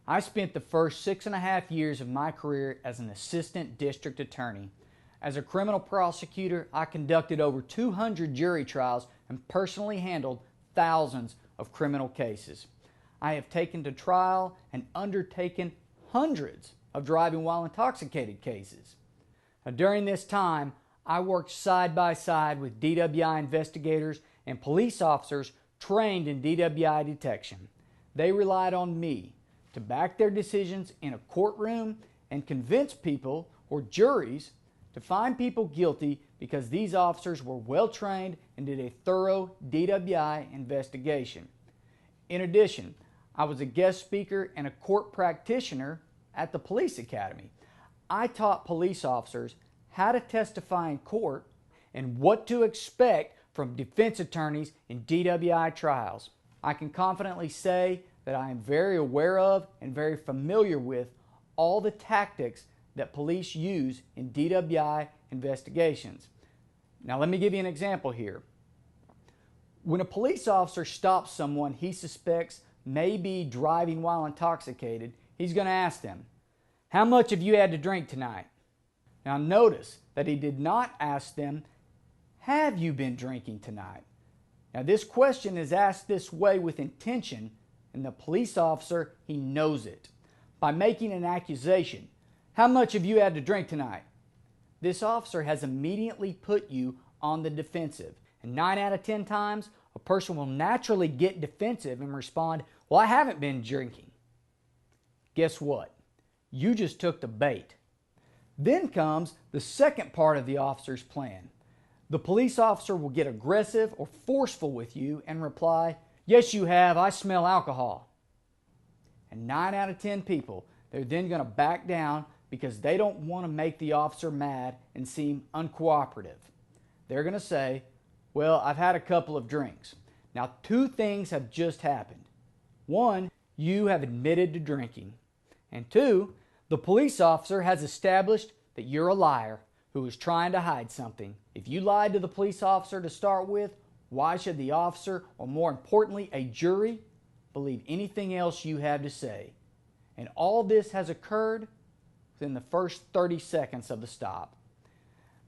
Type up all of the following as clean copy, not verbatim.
I spent the first 6.5 years of my career as an assistant district attorney. As a criminal prosecutor, I conducted over 200 jury trials and personally handled thousands of criminal cases. I have taken to trial and undertaken hundreds of driving while intoxicated cases. Now, during this time, I worked side by side with DWI investigators and police officers trained in DWI detection. They relied on me to back their decisions in a courtroom and convince people or juries to find people guilty because these officers were well trained and did a thorough DWI investigation. In addition, I was a guest speaker and a court practitioner at the police academy. I taught police officers how to testify in court and what to expect from defense attorneys in DWI trials. I can confidently say that I am very aware of and very familiar with all the tactics that police use in DWI investigations. Now let me give you an example here. When a police officer stops someone he suspects may be driving while intoxicated, he's going to ask them, "How much have you had to drink tonight?" Now notice that he did not ask them, "Have you been drinking tonight?" Now this question is asked this way with intention, and the police officer, he knows it. By making an accusation, "How much have you had to drink tonight?" this officer has immediately put you on the defensive. And 9 out of 10 times, a person will naturally get defensive and respond, "Well, I haven't been drinking." Guess what? You just took the bait. Then comes the second part of the officer's plan. The police officer will get aggressive or forceful with you and reply, "Yes, you have. I smell alcohol." And 9 out of 10 people, they're then going to back down because they don't want to make the officer mad and seem uncooperative. They're going to say, "Well, I've had a couple of drinks." Now, two things have just happened. One, you have admitted to drinking. And two, the police officer has established that you're a liar who is trying to hide something. If you lied to the police officer to start with, why should the officer, or more importantly, a jury, believe anything else you have to say? And all this has occurred within the first 30 seconds of the stop.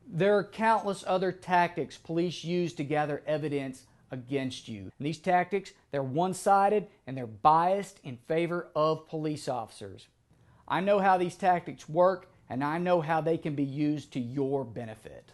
There are countless other tactics police use to gather evidence against you. And these tactics, they're one-sided and they're biased in favor of police officers. I know how these tactics work, and I know how they can be used to your benefit.